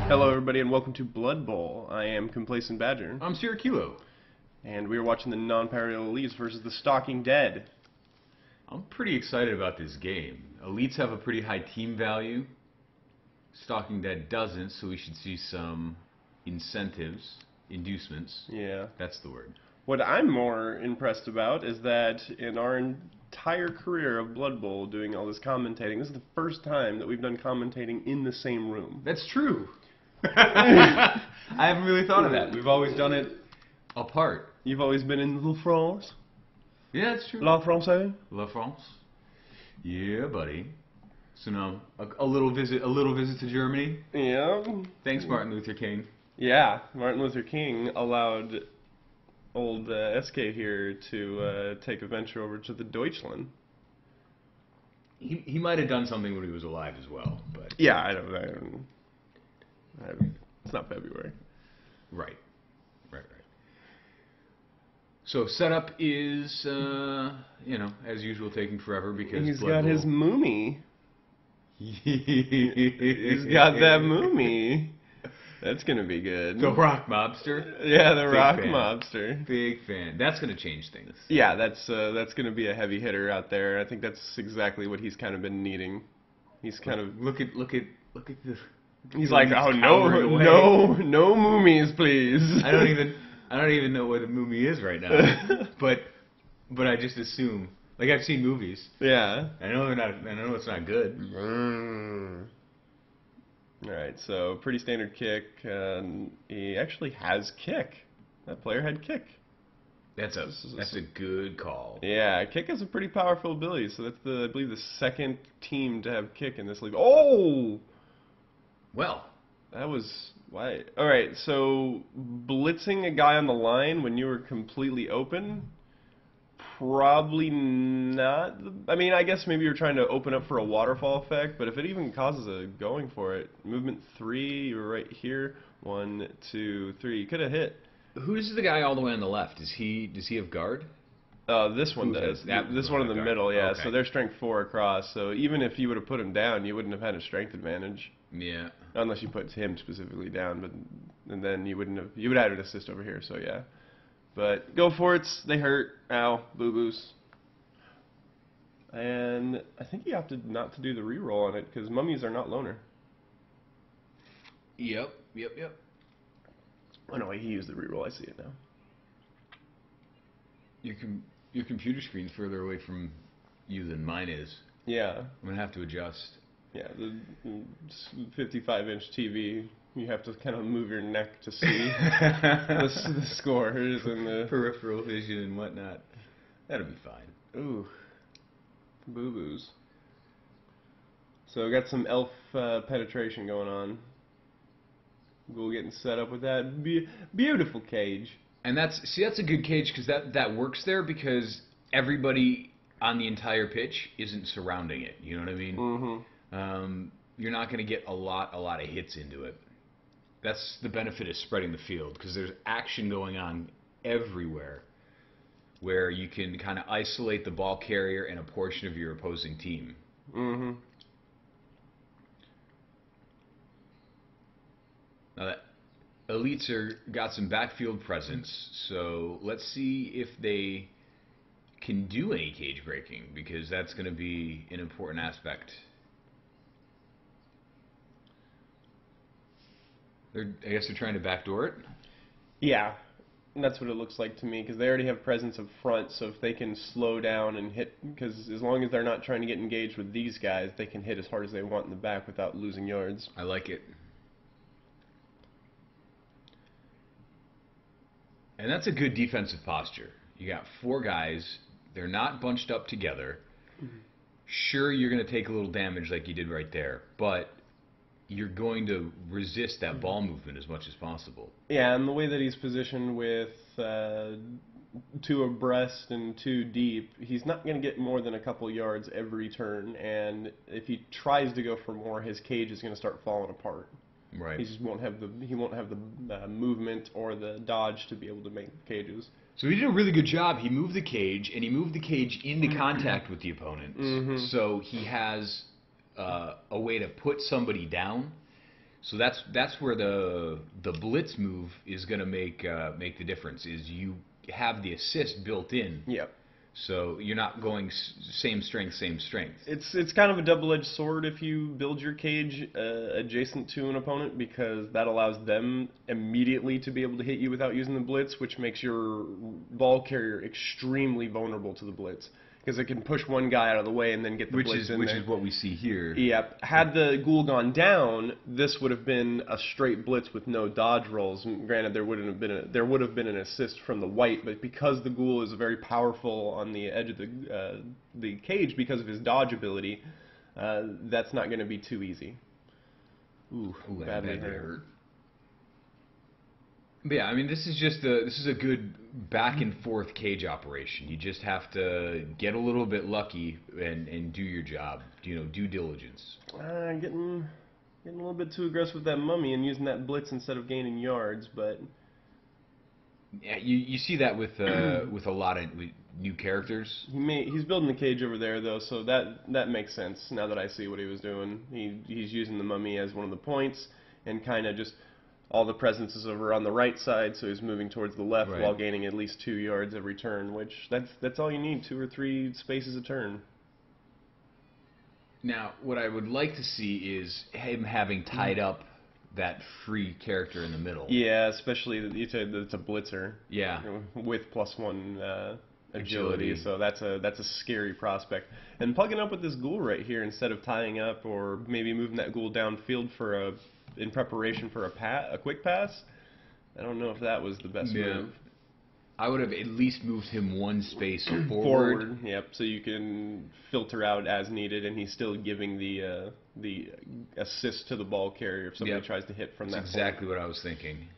Hello everybody and welcome to Blood Bowl. I am Complacent Badger. I'm Syracilo. And we are watching the Nonpariel Elves versus the Stalking Dead. I'm pretty excited about this game. Elites have a pretty high team value. Stalking Dead doesn't, so we should see some incentives, inducements. Yeah. That's the word. What I'm more impressed about is that in our entire career of Blood Bowl doing all this commentating, this is the first time that we've done commentating in the same room. That's true. I haven't really thought of that. We've always done it apart. You've always been in La France? Yeah, that's true. La France? La France. Yeah, buddy. So now a little visit to Germany. Yeah. Thanks, Martin Luther King. Yeah, Martin Luther King allowed old SK here to take a venture over to the Deutschland. He might have done something when he was alive as well, but yeah, I don't it's not February. Right. So setup is, as usual, taking forever because he's got his Moomy. He's got that Moomy. That's gonna be good. The Rock Mobster. Yeah, the Rock fan. Mobster. Big fan. That's gonna change things. Yeah, that's gonna be a heavy hitter out there. I think that's exactly what he's kind of been needing. He's kind of look at the. He's like, oh no Moomies, please. I don't even know what a Moomy is right now. but I just assume. Like, I've seen movies. Yeah. I know it's not good. Alright, so pretty standard kick. He actually has kick. That player had kick. That's a good call. Yeah, kick is a pretty powerful ability. So that's I believe the second team to have kick in this league. Oh! Well. That was why. Alright, so blitzing a guy on the line when you were completely open, probably not. I mean, I guess maybe you're trying to open up for a waterfall effect, but if it even causes a going for it, movement 3, you're right here. 1, 2, 3. You could have hit. Who's the guy all the way on the left? Does he have guard? This one does. This one in the middle, yeah. Okay. So they're strength 4 across. So even if you would have put him down, you wouldn't have had a strength advantage. Yeah. Unless you put him specifically down, and then you would have had an assist over here. So yeah. But go for it. They hurt. Ow. Boo-boos. And I think he opted not to do the reroll on it because mummies are not loner. Yep. Oh no, he used the reroll. I see it now. Your computer screen's further away from you than mine is. Yeah. I'm gonna have to adjust. Yeah, the 55-inch TV. You have to kind of move your neck to see the scores and the peripheral vision and whatnot. That'll be fine. Ooh, boo-boos. So we got some elf penetration going on. Ghoul getting set up with that beautiful cage. And that's a good cage because that works there because everybody on the entire pitch isn't surrounding it. You know what I mean? Mm-hmm. You're not going to get a lot of hits into it. That's the benefit of spreading the field because there's action going on everywhere where you can kind of isolate the ball carrier and a portion of your opposing team. Mm-hmm. Now that elites got some backfield presence, so let's see if they can do any cage breaking because that's going to be an important aspect. I guess they're trying to backdoor it? Yeah, that's what it looks like to me, because they already have presence up front, so if they can slow down and hit, because as long as they're not trying to get engaged with these guys, they can hit as hard as they want in the back without losing yards. I like it. And that's a good defensive posture. You got 4 guys, they're not bunched up together. Sure, you're going to take a little damage like you did right there, but you're going to resist that ball movement as much as possible. Yeah, and the way that he's positioned with 2 abreast and 2 deep, he's not going to get more than a couple yards every turn, and if he tries to go for more, his cage is going to start falling apart. Right. He just won't have the movement or the dodge to be able to make cages. So he did a really good job. He moved the cage, and he moved the cage into contact with the opponent. So he has a way to put somebody down So that's where the blitz move is going to make the difference. Is you have the assist built in, Yep. so you're not going same strength, same strength. It's kind of a double-edged sword if you build your cage adjacent to an opponent, because that allows them immediately to be able to hit you without using the blitz, which makes your ball carrier extremely vulnerable to the blitz, because it can push one guy out of the way and then get the blitz in Which there. is what we see here. Yep. Had the ghoul gone down, this would have been a straight blitz with no dodge rolls. Granted, there would have been an assist from the white, but because the ghoul is very powerful on the edge of the cage because of his dodge ability, that's not going to be too easy. Ooh, badly hurt. But yeah, I mean, this is a good back and forth cage operation. You just have to get a little bit lucky and do your job. Due diligence. Getting a little bit too aggressive with that mummy and using that blitz instead of gaining yards, but yeah, you see that with a lot of new characters. He's building the cage over there though, so that makes sense. Now that I see what he was doing, he's using the mummy as one of the points, and kind of just. All the presence is over on the right side, so he's moving towards the left while gaining at least 2 yards every turn, which that's all you need, 2 or 3 spaces a turn. Now, what I would like to see is him having tied up that free character in the middle. Yeah, especially that you said that it's a blitzer. Yeah. With +1 agility, so that's a scary prospect. And plugging up with this ghoul right here instead of tying up, or maybe moving that ghoul downfield in preparation for a quick pass, I don't know if that was the best move. I would have at least moved him 1 space forward. Forward, yep, so you can filter out as needed, and he's still giving the assist to the ball carrier if somebody tries to hit from that That's exactly what I was thinking.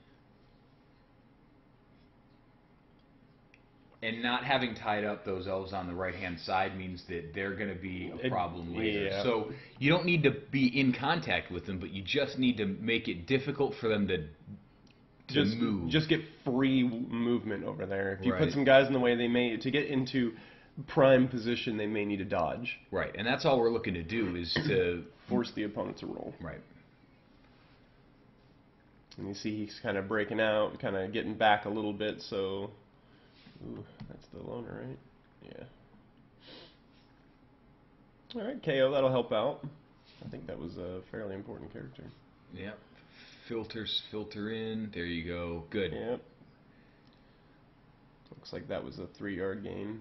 And not having tied up those elves on the right-hand side means that they're going to be a problem later. Yeah. So you don't need to be in contact with them, but you just need to make it difficult for them to move. Just get free movement over there. If you put some guys in the way, to get into prime position, they may need to dodge. Right, and that's all we're looking to do is to force the opponent to roll. Right. And you see he's kind of breaking out, kind of getting back a little bit, so... Ooh, that's the loner, right? Yeah. Alright, KO, that'll help out. I think that was a fairly important character. Yep. Filter in. There you go. Good. Yep. Looks like that was a 3-yard gain.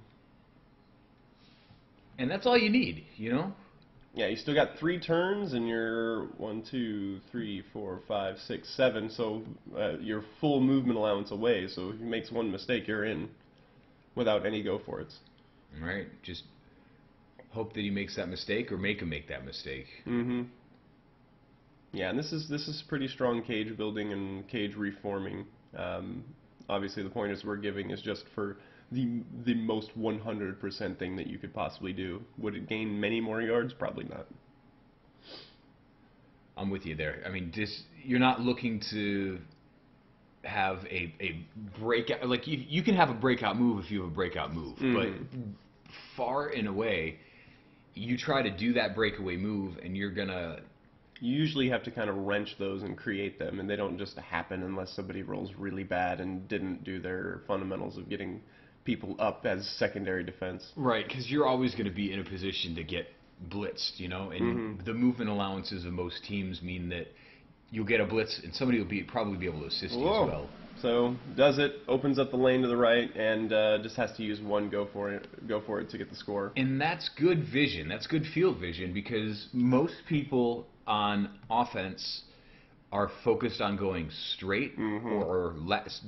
And that's all you need, Yeah, you still got 3 turns, and you're 1, 2, 3, 4, 5, 6, 7. So your full movement allowance away. So if he makes 1 mistake, you're in, without any go-for-its. Right. Just hope that he makes that mistake, or make him make that mistake. Mm-hmm. Yeah, and this is pretty strong cage building and cage reforming. Obviously, the pointers we're giving is just for the most 100% thing that you could possibly do. Would it gain many more yards? Probably not. I'm with you there. I mean, you're not looking to have a breakout. Like, you can have a breakout move if you have a breakout move, but far and away, you try to do that breakaway move, and you're gonna... You usually have to kind of wrench those and create them, and they don't just happen unless somebody rolls really bad and didn't do their fundamentals of getting people up as secondary defense. Right, because you're always going to be in a position to get blitzed, and the movement allowances of most teams mean that you'll get a blitz, and somebody will probably be able to assist you as well. So does it, opens up the lane to the right, and just has to use 1 go for it to get the score. And that's good vision. That's good field vision, because most people on offense are focused on going straight or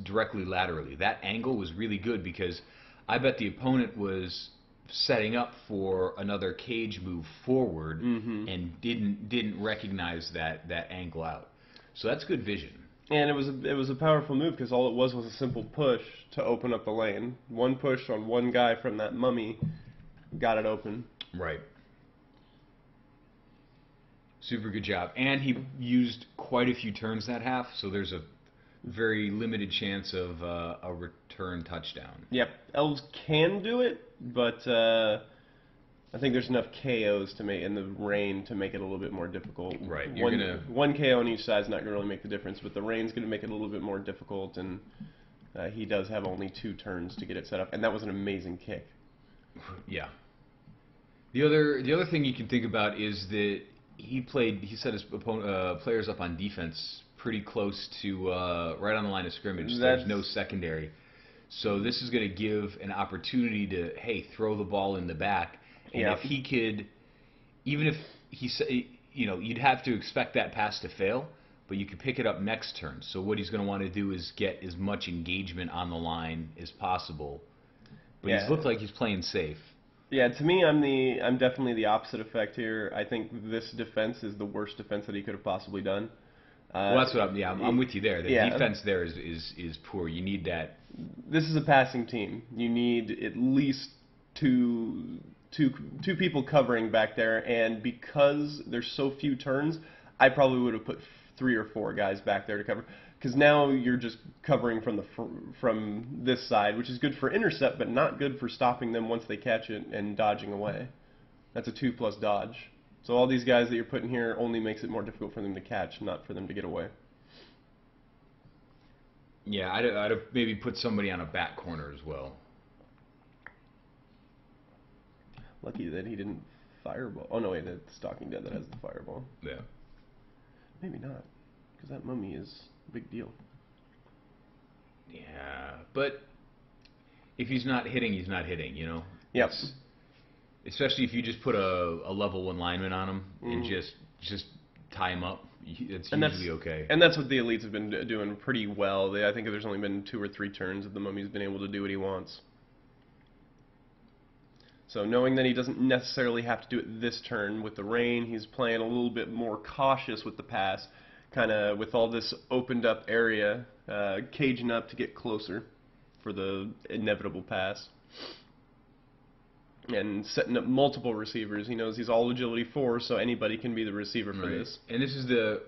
directly laterally. That angle was really good, because I bet the opponent was setting up for another cage move forward and didn't recognize that angle out. So that's good vision. And it was a powerful move, because all it was a simple push to open up the lane. 1 push on 1 guy from that mummy got it open. Right. Super good job. And he used quite a few turns that half, so there's a very limited chance of a return touchdown. Yep. Elves can do it, but I think there's enough KOs to make in the rain to make it a little bit more difficult. Right. One KO on each side is not going to really make the difference, but the rain's going to make it a little bit more difficult, and he does have only 2 turns to get it set up, and that was an amazing kick. Yeah. The other thing you can think about is that he set his players up on defense pretty close to right on the line of scrimmage. There's no secondary. So this is going to give an opportunity to, hey, throw the ball in the back. And if he could, even if you'd have to expect that pass to fail, but you could pick it up next turn. So what he's going to want to do is get as much engagement on the line as possible. But he's looked like he's playing safe. Yeah, to me, I'm definitely the opposite effect here. I think this defense is the worst defense that he could have possibly done. Well, that's what I'm with you there. The defense there is poor. You need that. This is a passing team. You need at least two people covering back there, and because there's so few turns, I probably would have put 3 or 4 guys back there to cover. Because now you're just covering from this side, which is good for intercept, but not good for stopping them once they catch it and dodging away. That's a 2+ dodge. So all these guys that you're putting here only makes it more difficult for them to catch, not for them to get away. Yeah, I'd have maybe put somebody on a back corner as well. Lucky that he didn't fireball. Oh, no, wait, that's Stalking Dead that has the fireball. Yeah. Maybe not, because that mummy is a big deal. Yeah, but if he's not hitting, he's not hitting, you know? Yep. Especially if you just put a level 1 lineman on him and just tie him up, it's usually okay. And that's what the elites have been doing pretty well. I think there's only been 2 or 3 turns that the mummy's been able to do what he wants. So knowing that he doesn't necessarily have to do it this turn with the rain, he's playing a little bit more cautious with the pass, kind of with all this opened up area, caging up to get closer for the inevitable pass. And setting up multiple receivers. He knows he's all agility 4, so anybody can be the receiver for this. And this is the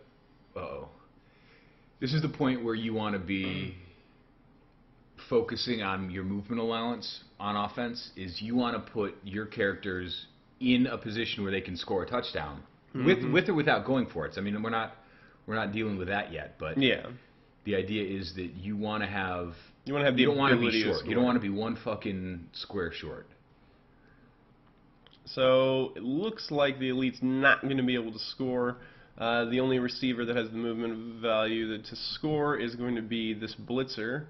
this is the point where you want to be focusing on your movement allowance on offense. Is you want to put your characters in a position where they can score a touchdown with or without going for it. So, I mean, we're not dealing with that yet, but the idea is that you want to have the you don't want to be short. Score. You don't want to be one fucking square short. So it looks like the elite's not going to be able to score. The only receiver that has the movement value to score is going to be this blitzer.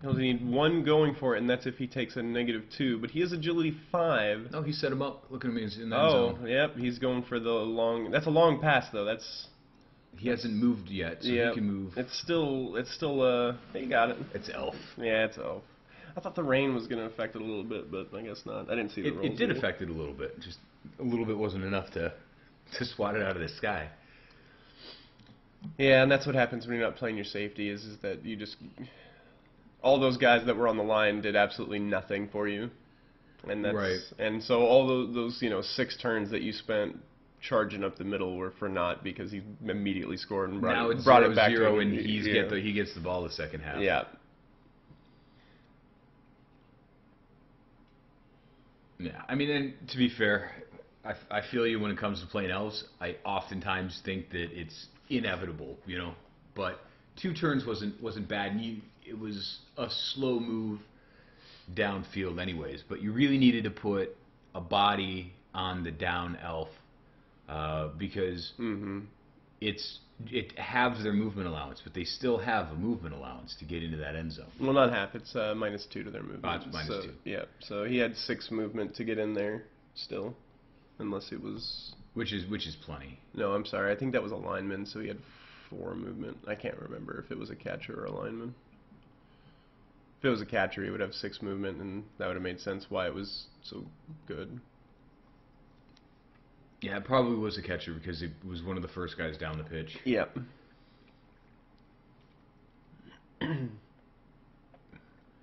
He'll need 1 going for it, and that's if he takes a -2. But he has agility 5. No, he set him up. Look at him, he's in that zone. Oh, yep, he's going for the long. That's a long pass, though. He hasn't moved yet, so he can move. It's still. You got it. It's Elf. Yeah, it's Elf. I thought the rain was going to affect it a little bit, but I guess not. I didn't see the rolls. It did affect it a little bit. Just a little bit wasn't enough to swat it out of the sky. Yeah, and that's what happens when you're not playing your safety, is that you just... All those guys that were on the line did absolutely nothing for you. And that's right. And so all those 6 turns that you spent charging up the middle were for naught, because he immediately scored and brought it back 0-0, to and he gets the ball the second half. Yeah. Yeah, I mean, and to be fair, I feel you when it comes to playing Elves. I oftentimes think that it's inevitable, you know. But 2 turns wasn't bad, and it was a slow move downfield anyways. But you really needed to put a body on the down Elf because it halves their movement allowance, but they still have a movement allowance to get into that end zone. Well, not half. It's -2 to their movement. Oh, it's -2. Yeah, so he had 6 movement to get in there still, unless it was... Which is plenty. No, I'm sorry. I think that was a lineman, so he had 4 movement. I can't remember if it was a catcher or a lineman. If it was a catcher, he would have 6 movement, and that would have made sense why it was so good. Yeah, it probably was a catcher because it was one of the first guys down the pitch. Yep.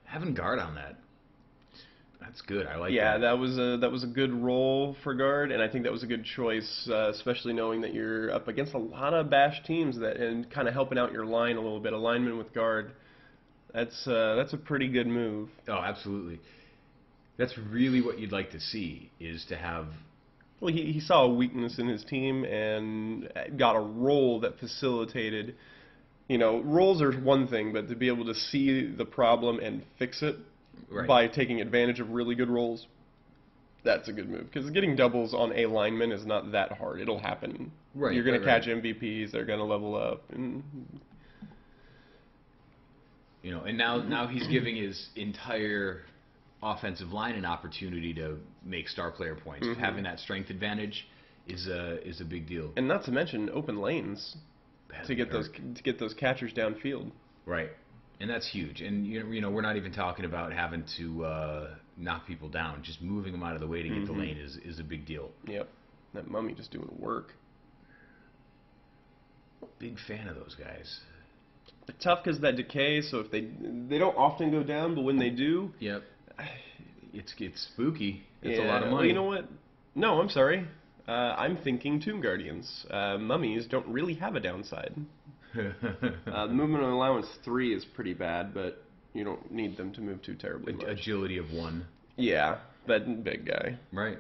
Having guard on that's good. I like that. Yeah, that was a good role for guard, and I think that was a good choice, especially knowing that you're up against a lot of bash teams and kind of helping out your line a little bit. A lineman with guard, that's a pretty good move. Oh, absolutely. That's really what you'd like to see, is to have... Well, he saw a weakness in his team and got a role that facilitated. You know, roles are one thing, but to be able to see the problem and fix it by taking advantage of really good roles, that's a good move. Because getting doubles on a lineman is not that hard. It'll happen. Right. You're going to catch MVPs. They're going to level up. And you know, and now he's giving his entire offensive line an opportunity to make star player points. Having that strength advantage is a big deal. And not to mention open lanes to get those catchers downfield. Right. And that's huge. And you know, we're not even talking about having to knock people down. Just moving them out of the way to get the lane is a big deal. Yep. That mummy just doing work. Big fan of those guys. Tough because that decay. So if they don't often go down, but when they do, yep, it's spooky. It's yeah, a lot of money. Well, you know what? No, I'm sorry. I'm thinking Tomb Guardians. Mummies don't really have a downside. The movement allowance 3 is pretty bad, but you don't need them to move too terribly much. Agility of 1. Yeah, that big guy. Right.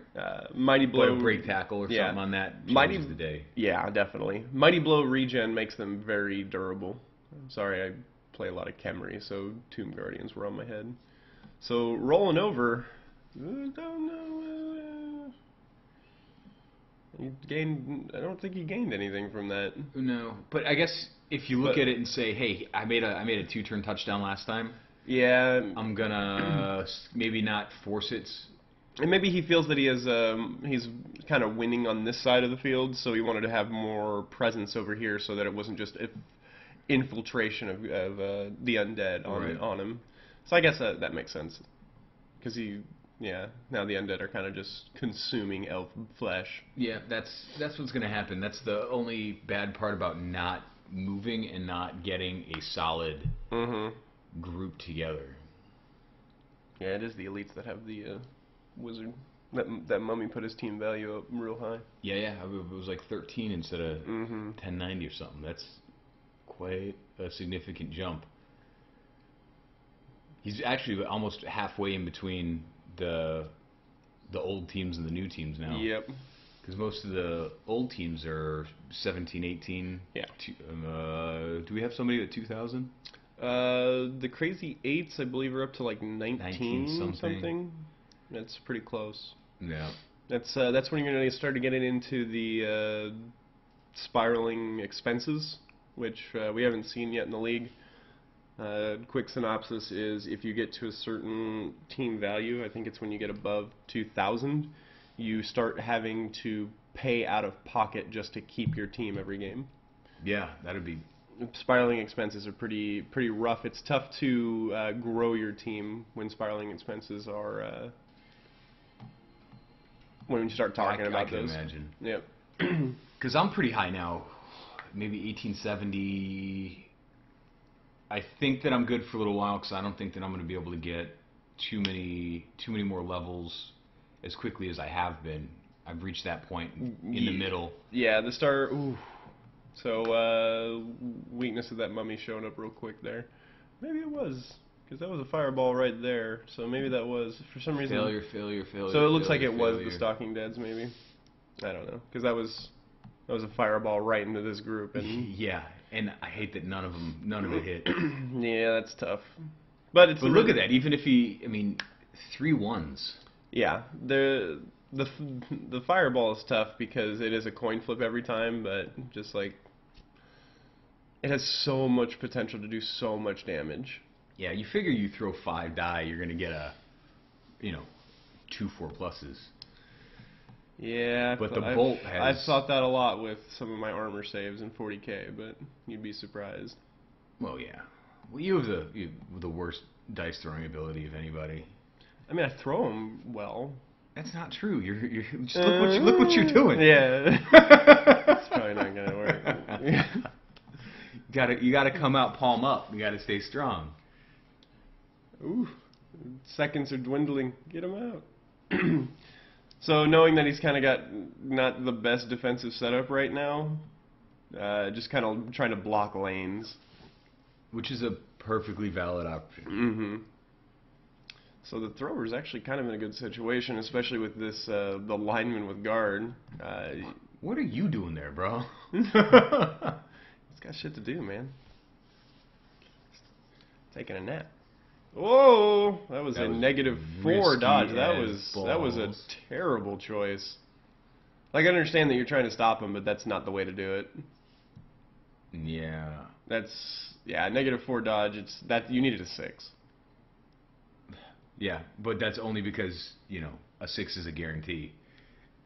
Mighty Blow. Put a break tackle or something on that changes the day. Yeah, definitely. Mighty Blow regen makes them very durable. I'm sorry, I play a lot of Khemri, so Tomb Guardians were on my head. So rolling over, don't know. I don't think he gained anything from that. No, but I guess if you look at it and say, hey, I made a 2-turn touchdown last time. Yeah. I'm gonna maybe not force it. And maybe he feels that he's kind of winning on this side of the field, so he wanted to have more presence over here, so that it wasn't just infiltration of the undead on him. So I guess that makes sense, because now the undead are kind of just consuming elf flesh. Yeah, that's what's going to happen. That's the only bad part about not moving and not getting a solid group together. Yeah, it is the elites that have the wizard. That mummy put his team value up real high. Yeah, it was like 13 instead of 1090 or something. That's quite a significant jump. He's actually almost halfway in between the old teams and the new teams now. Yep. Because most of the old teams are 17, 18. Yeah. Do we have somebody at 2000? The Crazy Eights, I believe, are up to like 19 something. That's pretty close. Yeah. That's when you're going to start to get into the spiraling expenses, which we haven't seen yet in the league. Quick synopsis is, if you get to a certain team value, I think it's when you get above 2,000, you start having to pay out of pocket just to keep your team every game. Yeah, that'd be... Spiraling expenses are pretty rough. It's tough to grow your team when spiraling expenses are... when you start talking about those. I can imagine. Yep. Because I'm pretty high now. Maybe 1870... I think that I'm good for a little while, because I don't think that I'm going to be able to get too many more levels as quickly as I have been. I've reached that point in the middle. Yeah, the start. Ooh. So weakness of that mummy showing up real quick there. Maybe it was, because that was a fireball right there. So maybe that was, for some reason. Failure. So it looks like it was the Stalking Deads, maybe. I don't know, because that was a fireball right into this group, and yeah. And I hate that none of it hit. Yeah, that's tough. But look at that. Even if 3 1s. Yeah, the fireball is tough because it is a coin flip every time, but just like it has so much potential to do so much damage. Yeah, you figure you throw 5 die, you're gonna get 2 4+. Yeah, but the bolt has... I've thought that a lot with some of my armor saves in 40k, but you'd be surprised. Well, yeah. Well, you have the worst dice throwing ability of anybody. I mean, I throw them well. That's not true. You're just look what you're doing. Yeah. It's probably not gonna work. You gotta come out palm up. You gotta stay strong. Ooh, seconds are dwindling. Get him out. So knowing that he's kind of got not the best defensive setup right now, just kind of trying to block lanes. Which is a perfectly valid option. Mm-hmm. So the thrower's actually kind of in a good situation, especially with this the lineman with guard. What are you doing there, bro? He's got shit to do, man. Taking a nap. Whoa! That was a -4 dodge. That was a terrible choice. Like, I understand that you're trying to stop him, but that's not the way to do it. Yeah. -4 dodge. It's that you needed a 6. Yeah, but that's only because, you know, a 6 is a guarantee.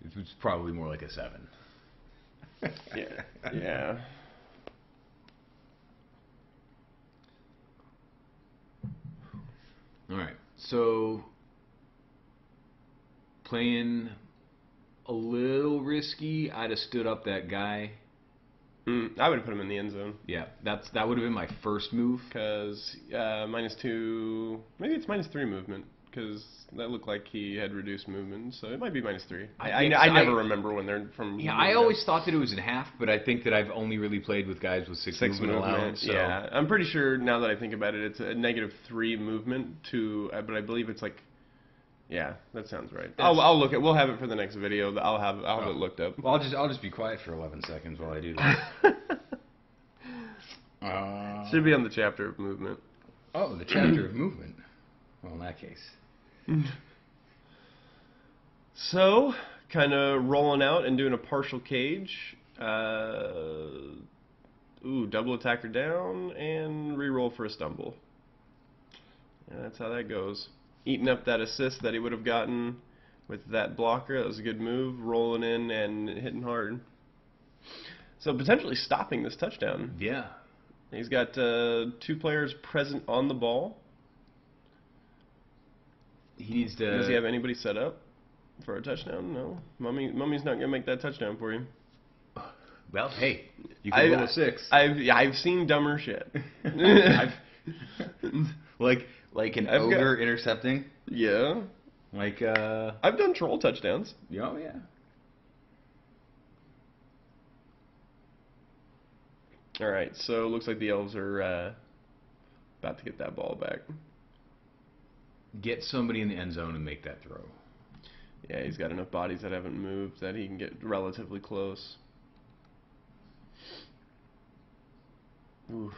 It's probably more like a 7. Yeah. Yeah. All right. So playing a little risky, I'd have stood up that guy. I would have put him in the end zone. Yeah, that would have been my first move. Because -2, maybe it's -3 movement. Because that looked like he had reduced movement, so it might be -3. I never remember when they're from. Yeah, I always thought that it was in half, but I think that I've only really played with guys with 6 movement allowance. So. Yeah, I'm pretty sure now that I think about it, it's a -3 movement to, but I believe it's like, yeah, that sounds right. I'll look at. We'll have it for the next video. I'll have it looked up. Well, I'll just be quiet for 11 seconds while I do that. Should be on the chapter of movement. Oh, the chapter of movement. Well, in that case. So, kind of rolling out and doing a partial cage. Double attacker down and reroll for a stumble. Yeah, that's how that goes. Eating up that assist that he would have gotten with that blocker. That was a good move. Rolling in and hitting hard. So potentially stopping this touchdown. Yeah. He's got 2 players present on the ball. He needs to. Does he have anybody set up for a touchdown? No. Mummy's not gonna make that touchdown for you. Well, hey, you can roll a 6. I've seen dumber shit. like an ogre intercepting. Yeah. Like I've done troll touchdowns. Oh yeah. All right, so it looks like the Elves are about to get that ball back. Get somebody in the end zone and make that throw. Yeah, he's got enough bodies that haven't moved that he can get relatively close. Ooh,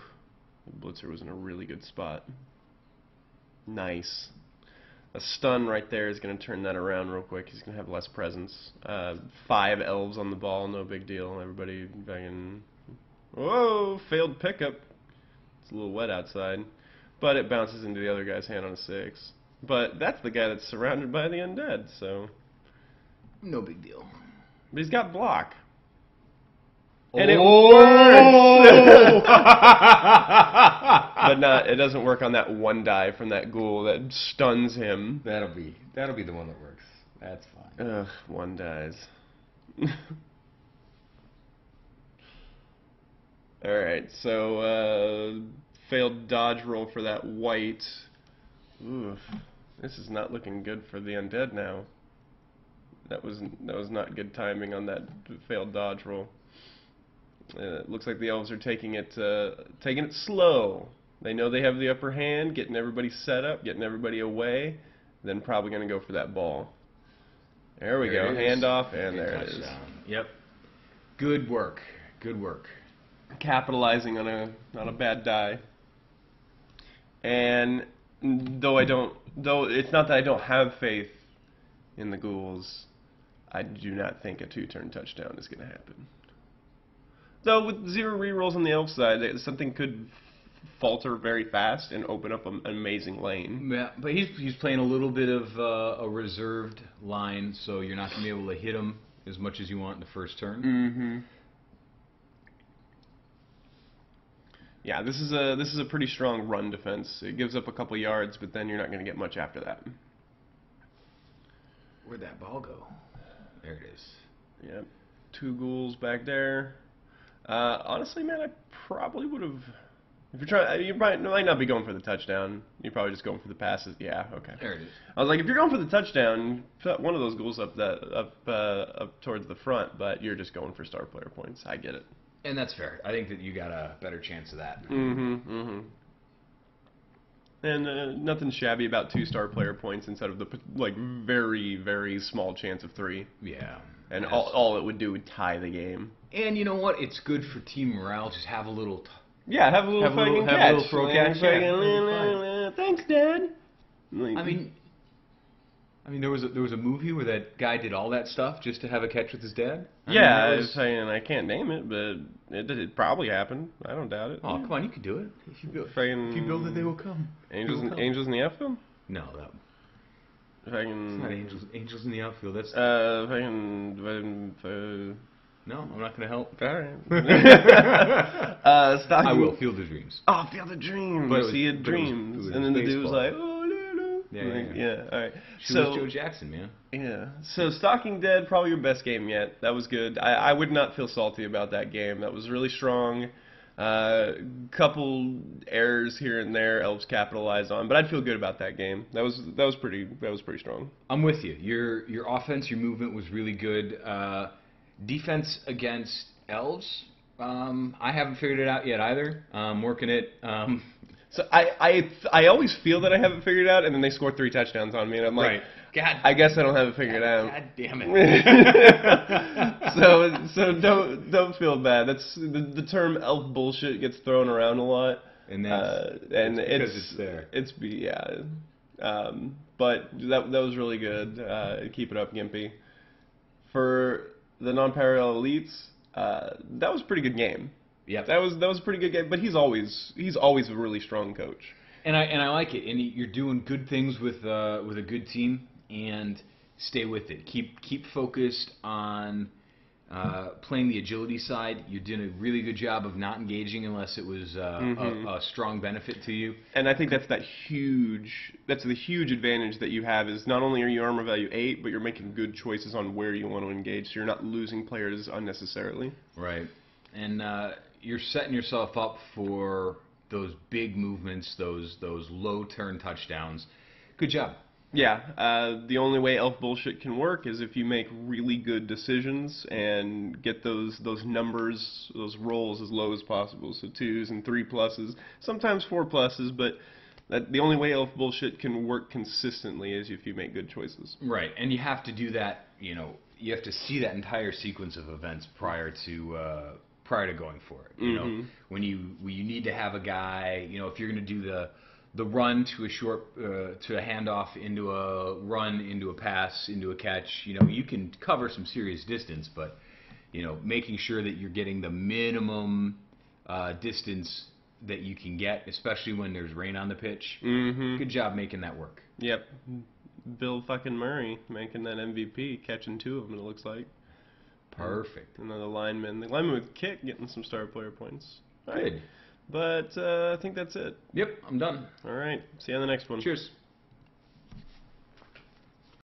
the blitzer was in a really good spot. Nice. A stun right there is going to turn that around real quick. He's going to have less presence. 5 Elves on the ball, no big deal. Everybody banging. Whoa, failed pickup. It's a little wet outside. But it bounces into the other guy's hand on a 6. But that's the guy that's surrounded by the undead, so. No big deal. But he's got block. And it works! But it doesn't work on that one die from that ghoul that stuns him. That'll be the one that works. That's fine. Ugh, 1 dies. Alright, so failed dodge roll for that white. Oof. This is not looking good for the undead now. That was not good timing on that failed dodge roll. It looks like the Elves are taking it slow. They know they have the upper hand, getting everybody set up, getting everybody away, then probably going to go for that ball. There we go, handoff, and there it is. Yep. Good work. Good work. Capitalizing on a bad die. And though it's not that I don't have faith in the ghouls, I do not think a 2-turn touchdown is going to happen. Though with 0 rerolls on the Elf side, something could falter very fast and open up an amazing lane. Yeah, but he's playing a little bit of a reserved line, so you're not going to be able to hit him as much as you want in the first turn. Mm-hmm. Yeah, this is a pretty strong run defense. It gives up a couple yards, but then you're not going to get much after that. Where'd that ball go? There it is. Yep. 2 ghouls back there. Honestly, man, I probably would have. If you're trying, you might not be going for the touchdown. You're probably just going for the passes. Yeah, okay. There it is. I was like, if you're going for the touchdown, put one of those ghouls up towards the front, but you're just going for star player points. I get it. And that's fair. I think that you got a better chance of that. Mm-hmm. Mm-hmm. And nothing shabby about 2-star player points instead of the like very, very small chance of 3. Yeah. And Yes. all it would do would tie the game. And you know what? It's good for team morale. Just have a little. Yeah, have a little fucking catch. have a little throw catch. Fucking, Yeah, thanks, Dad. Like, I mean, there was a movie where that guy did all that stuff just to have a catch with his dad. I can't name it, but it probably happened. I don't doubt it. Oh, come on, you can do it. If you build it, they will come. Angels in the outfield? No, that. If I can. It's not angels in the outfield. That's. If I can. No, I'm not going to help. All right. Stalking. I will. Field of Dreams. Oh, Field of Dreams. But See it dreams, and then the dude was like, oh, no. Yeah. All right. She was Joe Jackson, man. Yeah. So Stalking Dead, probably your best game yet. That was good. I would not feel salty about that game. That was really strong. Couple errors here and there, Elves capitalized on, but I'd feel good about that game. That was pretty strong. I'm with you. Your offense, your movement was really good. Defense against Elves, I haven't figured it out yet either. I'm working it. So I always feel that I haven't figured it out, and then they score 3 touchdowns on me, and I'm like, right. God, I guess I don't have it figured out. God damn it. so don't feel bad. That's the term elf bullshit gets thrown around a lot, and it's there. But that was really good. Keep it up, Gimpy. For the Nonpariel elites, that was a pretty good game. Yeah, that was a pretty good game. But he's always a really strong coach. And I like it. And you're doing good things with a good team, and stay with it. Keep focused on playing the agility side. You're doing a really good job of not engaging unless it was a strong benefit to you. And I think that's the huge advantage that you have is not only are you armor value 8, but you're making good choices on where you want to engage, so you're not losing players unnecessarily. Right. And you're setting yourself up for those big movements, those low turn touchdowns. Good job. Yeah, the only way elf bullshit can work is if you make really good decisions and get those numbers, those rolls as low as possible. So 2s and 3 pluses, sometimes 4 pluses, but the only way elf bullshit can work consistently is if you make good choices. Right, and you have to do that. You have to see that entire sequence of events prior to going for it. You know, when you need to have a guy. If you're going to do the run to a short to a handoff into a run into a pass into a catch, you can cover some serious distance, but making sure that you're getting the minimum distance that you can get, especially when there's rain on the pitch. Good job making that work. Yep. Bill fucking Murray making that MVP, catching 2 of them, it looks like. Perfect. And then the lineman with kick getting some star player points. Good. But I think that's it. Yep, I'm done. All right. See you on the next one. Cheers.